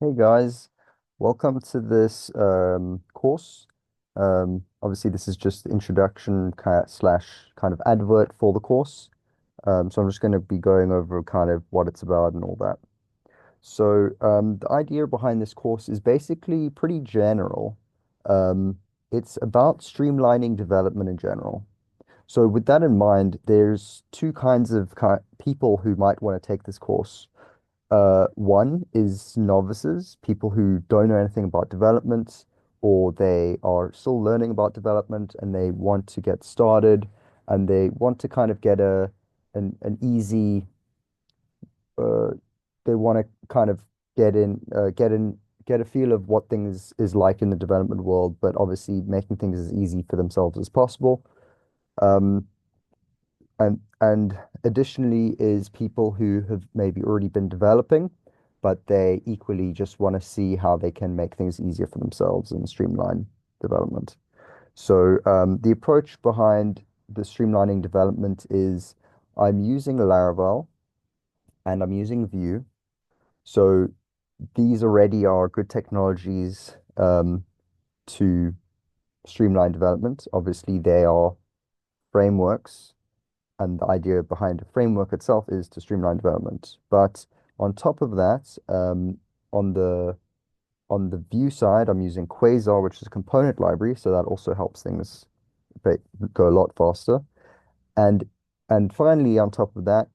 Hey guys, welcome to this course. Obviously, this is just the introduction slash kind of advert for the course. So I'm just going to be going over kind of what it's about and all that. So the idea behind this course is basically pretty general. Um, it's about streamlining development in general. So with that in mind, there's two kinds of people who might want to take this course. One is novices, people who don't know anything about development, or they are still learning about development and they want to get started and they want to kind of get an easy uh, they want to kind of get a feel of what things is like in the development world, but obviously making things as easy for themselves as possible. Um, and additionally is people who have maybe already been developing, but they equally just want to see how they can make things easier for themselves and streamline development. So the approach behind the streamlining development is I'm using Laravel and I'm using Vue. So these already are good technologies to streamline development. Obviously, they are frameworks and the idea behind a framework itself is to streamline development. But on top of that, on the on the view side, I'm using Quasar, which is a component library, so that also helps things go a lot faster. And and finally, on top of that,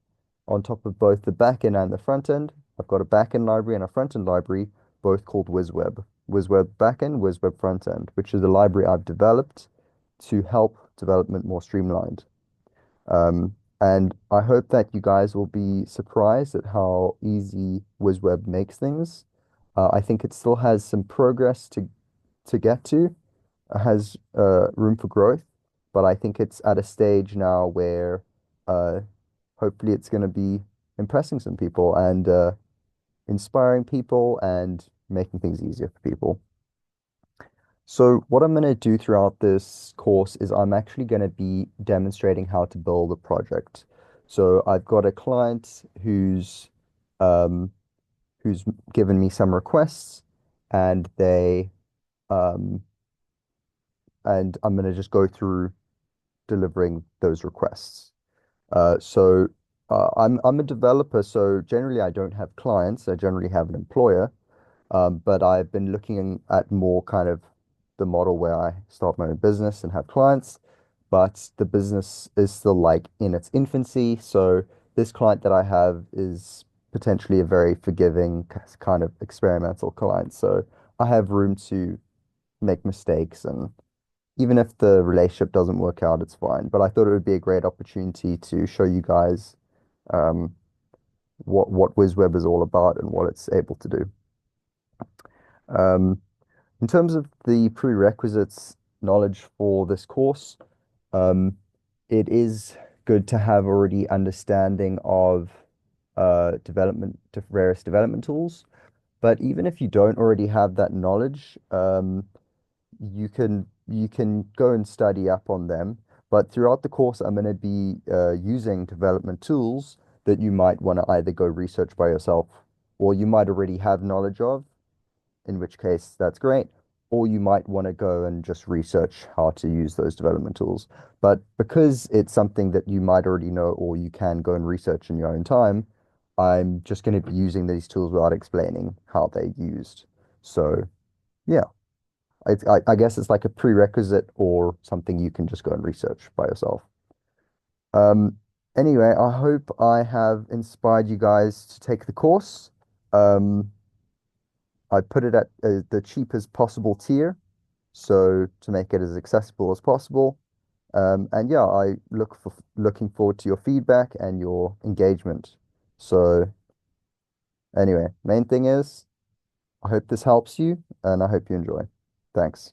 on top of both the backend and the front end, I've got a backend library and a front end library, both called WizWeb. WizWeb backend, WizWeb front end, which is a library I've developed to help development more streamlined. And I hope that you guys will be surprised at how easy WizWeb makes things. I think it still has some progress to get to, has room for growth, but I think it's at a stage now where uh, hopefully it's going to be impressing some people and inspiring people and making things easier for people. So what I'm going to do throughout this course is I'm actually going to be demonstrating how to build a project. So I've got a client um, who's given me some requests, and they um, and I'm going to just go through delivering those requests. I'm a developer, so generally I don't have clients. I generally have an employer. But I've been looking at more kind of the model where I start my own business and have clients, but the business is still like in its infancy. So this client that I have is potentially a very forgiving kind of experimental client. So I have room to make mistakes, and even if the relationship doesn't work out, it's fine. But I thought it would be a great opportunity to show you guys um, what WizWeb is all about and what it's able to do. Um, In terms of the prerequisites knowledge for this course, um, it is good to have already understanding of development to various development tools. But even if you don't already have that knowledge, you can go and study up on them. But throughout the course, I'm going to be using development tools that you might want to either go research by yourself, or you might already have knowledge of, in which case that's great. Or you might want to go and just research how to use those development tools. But because it's something that you might already know or you can go and research in your own time, I'm just going to be using these tools without explaining how they're used. So yeah, I guess it's like a prerequisite or something you can just go and research by yourself. Um, anyway, I hope I have inspired you guys to take the course. Um, I put it at the cheapest possible tier, so to make it as accessible as possible. And yeah, looking forward to your feedback and your engagement. So anyway, main thing is I hope this helps you and I hope you enjoy. Thanks.